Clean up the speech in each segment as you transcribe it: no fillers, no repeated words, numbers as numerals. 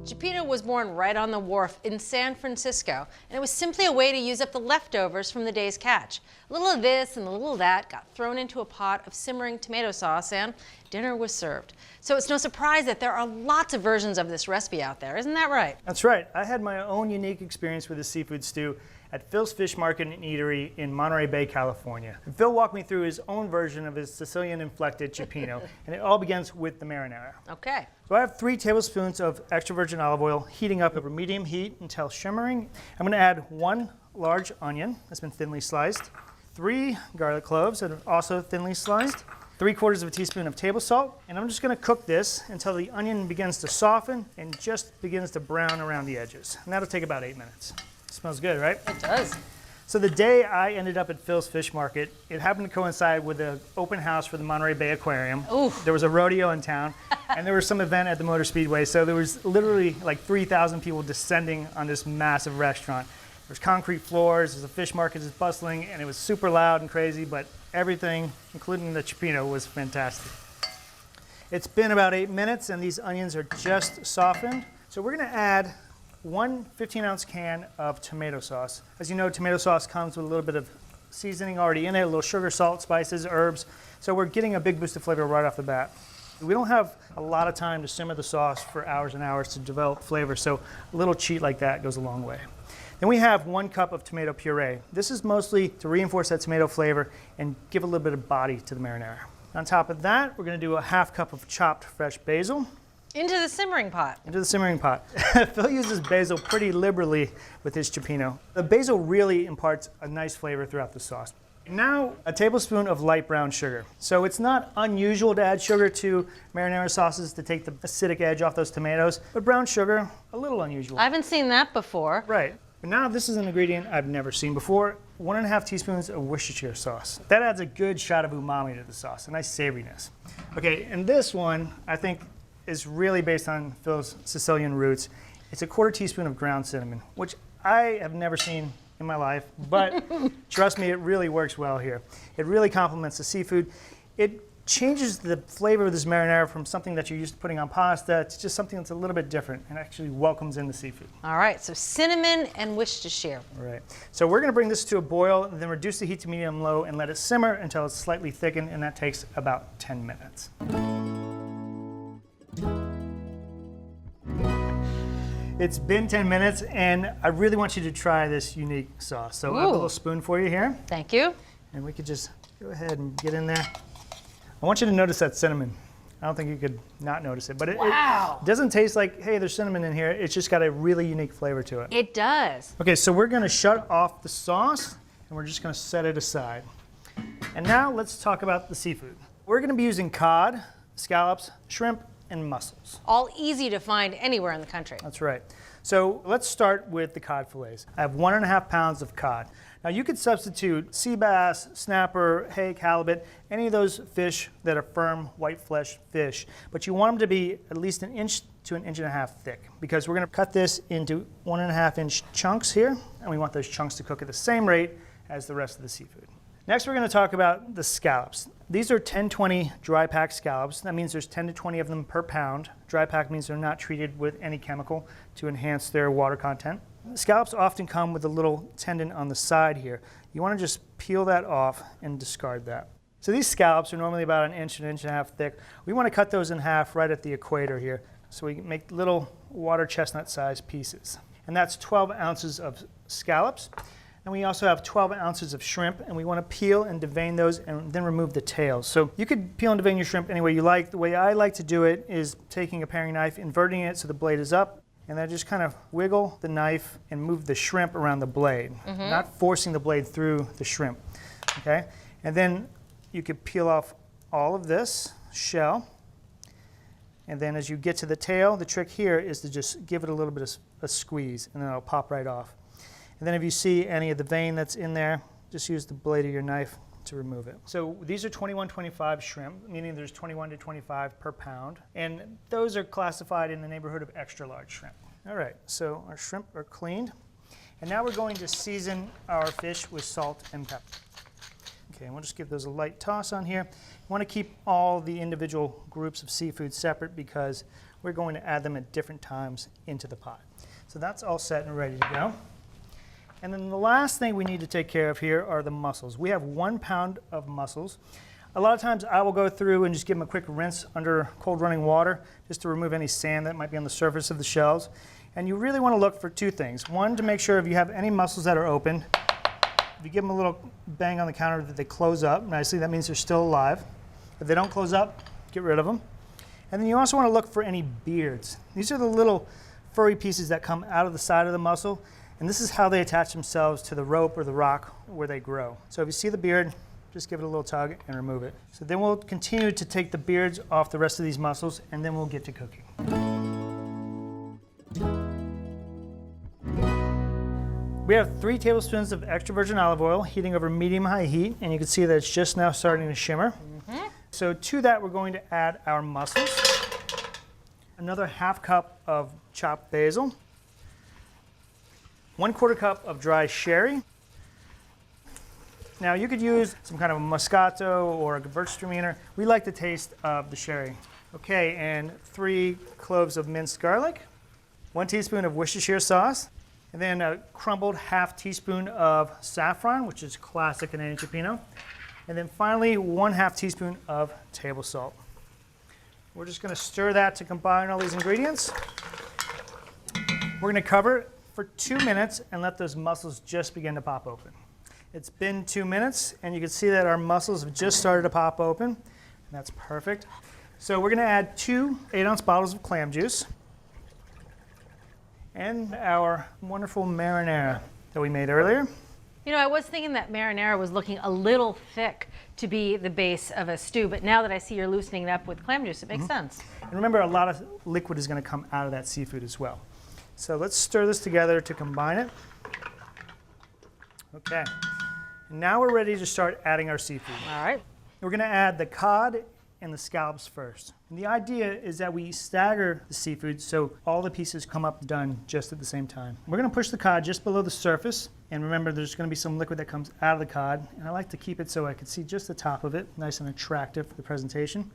Cioppino was born right on the wharf in San Francisco, and it was simply a way to use up the leftovers from the day's catch. A little of this and a little of that got thrown into a pot of simmering tomato sauce, and dinner was served. So it's no surprise that there are lots of versions of this recipe out there, isn't that right? That's right. I had my own unique experience with the seafood stew at Phil's Fish Market and Eatery in Monterey Bay, California. And Phil walked me through his own version of his Sicilian-inflected cioppino, and it all begins with the marinara. Okay. So I have 3 tablespoons of extra virgin olive oil heating up over medium heat until shimmering. I'm going to add 1 large onion that's been thinly sliced, 3 garlic cloves that are also thinly sliced, 3/4 of a teaspoon of table salt, and I'm just going to cook this until the onion begins to soften and just begins to brown around the edges. And that'll take about 8 minutes. Smells good, right? It does. So the day I ended up at Phil's Fish Market, it happened to coincide with the open house for the Monterey Bay Aquarium. Ooh. There was a rodeo in town, and there was some event at the Motor Speedway, so there was literally like 3,000 people descending on this massive restaurant. There's concrete floors, the fish market is bustling, and it was super loud and crazy, but everything, including the cioppino, was fantastic. It's been about 8 minutes, and these onions are just softened. So we're gonna add 1 15-ounce can of tomato sauce. As you know, tomato sauce comes with a little bit of seasoning already in it, a little sugar, salt, spices, herbs. So we're getting a big boost of flavor right off the bat. We don't have a lot of time to simmer the sauce for hours and hours to develop flavor, so a little cheat like that goes a long way. Then we have 1 cup of tomato puree. This is mostly to reinforce that tomato flavor and give a little bit of body to the marinara. On top of that, we're gonna do a 1/2 cup of chopped fresh basil. Into the simmering pot. Into the simmering pot. Phil uses basil pretty liberally with his cioppino. The basil really imparts a nice flavor throughout the sauce. Now, a tablespoon of light brown sugar. So it's not unusual to add sugar to marinara sauces to take the acidic edge off those tomatoes, but brown sugar, a little unusual. I haven't seen that before. Right. But now this is an ingredient I've never seen before, 1½ teaspoons of Worcestershire sauce. That adds a good shot of umami to the sauce, a nice savoriness. Okay, and this one, I think, is really based on Phil's Sicilian roots. It's a 1/4 teaspoon of ground cinnamon, which I have never seen in my life, but trust me, it really works well here. It really complements the seafood. It changes the flavor of this marinara from something that you're used to putting on pasta to just something that's a little bit different and actually welcomes in the seafood. All right, so cinnamon and Worcestershire. All right, so we're gonna bring this to a boil and then reduce the heat to medium-low and let it simmer until it's slightly thickened, and that takes about 10 minutes. It's been 10 minutes, and I really want you to try this unique sauce. So I have a little spoon for you here. Thank you. And we could just go ahead and get in there. I want you to notice that cinnamon. I don't think you could not notice it, but it doesn't taste like, hey, there's cinnamon in here. It's just got a really unique flavor to it. It does. Okay, so we're gonna shut off the sauce, and we're just gonna set it aside. And now let's talk about the seafood. We're gonna be using cod, scallops, shrimp, and mussels. All easy to find anywhere in the country. That's right. So let's start with the cod fillets. I have 1½ pounds of cod. Now you could substitute sea bass, snapper, hake, halibut, any of those fish that are firm, white flesh fish, but you want them to be at least 1 inch to 1.5 inches thick, because we're gonna cut this into 1½ inch chunks here, and we want those chunks to cook at the same rate as the rest of the seafood. Next, we're going to talk about the scallops. These are 10-20 dry pack scallops. That means there's 10 to 20 of them per pound. Dry pack means they're not treated with any chemical to enhance their water content. Scallops often come with a little tendon on the side here. You want to just peel that off and discard that. So these scallops are normally about 1 inch, 1.5 inches thick. We want to cut those in half right at the equator here, so we can make little water chestnut sized pieces. And that's 12 ounces of scallops. And we also have 12 ounces of shrimp, and we want to peel and devein those and then remove the tails. So you could peel and devein your shrimp any way you like. The way I like to do it is taking a paring knife, inverting it so the blade is up, and then just kind of wiggle the knife and move the shrimp around the blade, not forcing the blade through the shrimp, okay? And then you could peel off all of this shell, and then as you get to the tail, the trick here is to just give it a little bit of a squeeze, and then it'll pop right off. And then if you see any of the vein that's in there, just use the blade of your knife to remove it. So these are 21-25 shrimp, meaning there's 21 to 25 per pound. And those are classified in the neighborhood of extra large shrimp. All right, so our shrimp are cleaned. And now we're going to season our fish with salt and pepper. Okay, and we'll just give those a light toss on here. You want to keep all the individual groups of seafood separate because we're going to add them at different times into the pot. So that's all set and ready to go. And then the last thing we need to take care of here are the mussels. We have 1 pound of mussels. A lot of times I will go through and just give them a quick rinse under cold running water just to remove any sand that might be on the surface of the shells. And you really want to look for 2 things. One, to make sure if you have any mussels that are open, if you give them a little bang on the counter that they close up nicely, that means they're still alive. If they don't close up, get rid of them. And then you also want to look for any beards. These are the little furry pieces that come out of the side of the mussel, and this is how they attach themselves to the rope or the rock where they grow. So if you see the beard, just give it a little tug and remove it. So then we'll continue to take the beards off the rest of these mussels, and then we'll get to cooking. We have 3 tablespoons of extra virgin olive oil heating over medium-high heat, and you can see that it's just now starting to shimmer. So to that, we're going to add our mussels, another ½ cup of chopped basil, 1/4 cup of dry sherry. Now you could use some kind of a Moscato or a Gewürztraminer. We like the taste of the sherry. Okay, and 3 cloves of minced garlic, 1 teaspoon of Worcestershire sauce, and then a crumbled ½ teaspoon of saffron, which is classic in any cioppino. And then finally, 1/2 teaspoon of table salt. We're just gonna stir that to combine all these ingredients. We're gonna cover it for 2 minutes and let those mussels just begin to pop open. It's been 2 minutes, and you can see that our mussels have just started to pop open, and that's perfect. So we're gonna add 2 8-ounce bottles of clam juice and our wonderful marinara that we made earlier. You know, I was thinking that marinara was looking a little thick to be the base of a stew, but now that I see you're loosening it up with clam juice, it makes sense. And remember, a lot of liquid is gonna come out of that seafood as well. So let's stir this together to combine it. Okay, now we're ready to start adding our seafood. All right. We're gonna add the cod and the scallops first. And the idea is that we stagger the seafood so all the pieces come up done just at the same time. We're gonna push the cod just below the surface, and remember there's gonna be some liquid that comes out of the cod, and I like to keep it so I can see just the top of it, nice and attractive for the presentation.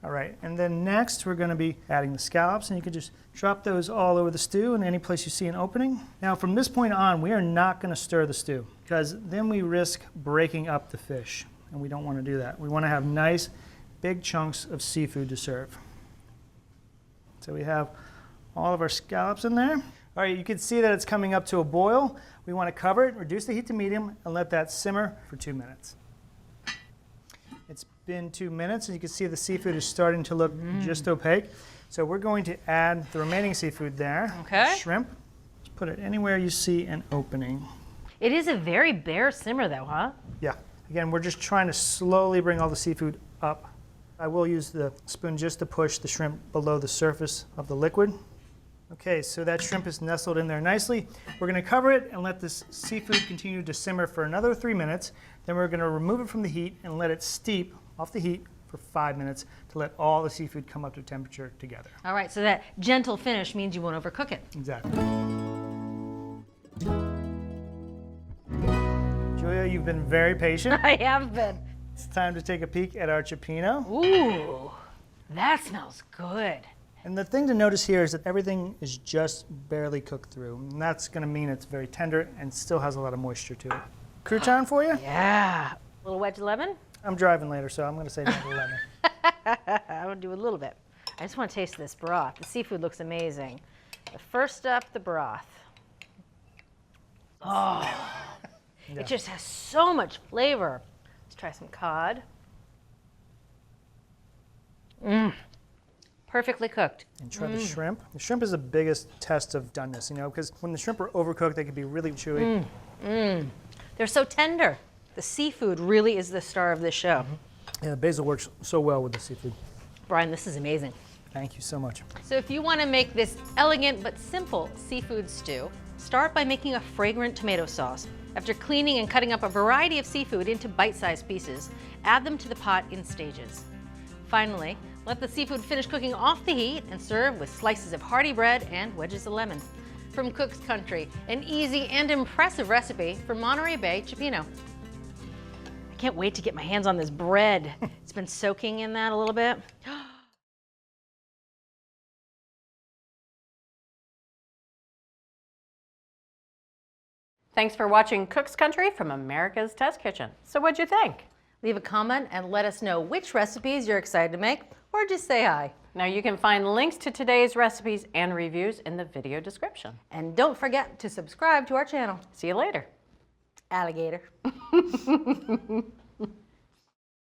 All right, and then next we're gonna be adding the scallops, and you can just drop those all over the stew in any place you see an opening. Now from this point on, we are not gonna stir the stew, because then we risk breaking up the fish, and we don't wanna do that. We wanna have nice, big chunks of seafood to serve. So we have all of our scallops in there. All right, you can see that it's coming up to a boil. We want to cover it, reduce the heat to medium, and let that simmer for 2 minutes. It's been 2 minutes, and you can see the seafood is starting to look just opaque. So we're going to add the remaining seafood there. Okay. Shrimp. Just put it anywhere you see an opening. It is a very bare simmer though, huh? Yeah. Again, we're just trying to slowly bring all the seafood up. I will use the spoon just to push the shrimp below the surface of the liquid. Okay, so that shrimp is nestled in there nicely. We're gonna cover it and let this seafood continue to simmer for another 3 minutes. Then we're gonna remove it from the heat and let it steep off the heat for 5 minutes to let all the seafood come up to temperature together. All right, so that gentle finish means you won't overcook it. Exactly. Julia, you've been very patient. I have been. It's time to take a peek at our cioppino. Ooh, that smells good. And the thing to notice here is that everything is just barely cooked through. And that's gonna mean it's very tender and still has a lot of moisture to it. Crouton for you? Yeah. A little wedge of lemon? I'm driving later, so I'm gonna say no to lemon. I would do a little bit. I just want to taste this broth. The seafood looks amazing. But first up, the broth. Oh, Yeah. it just has so much flavor. Let's try some cod. Perfectly cooked. And try the shrimp. The shrimp is the biggest test of doneness, you know, because when the shrimp are overcooked, they can be really chewy. They're so tender. The seafood really is the star of this show. Yeah, the basil works so well with the seafood. Brian, this is amazing. Thank you so much. So if you want to make this elegant but simple seafood stew, start by making a fragrant tomato sauce. After cleaning and cutting up a variety of seafood into bite-sized pieces, add them to the pot in stages. Finally, let the seafood finish cooking off the heat and serve with slices of hearty bread and wedges of lemon. From Cook's Country, an easy and impressive recipe for Monterey Bay Cioppino. can't wait to get my hands on this bread. It's been soaking in that a little bit. Thanks for watching Cook's Country from America's Test Kitchen. So what'd you think? Leave a comment and let us know which recipes you're excited to make, or just say hi. Now you can find links to today's recipes and reviews in the video description. And don't forget to subscribe to our channel. See you later. Alligator.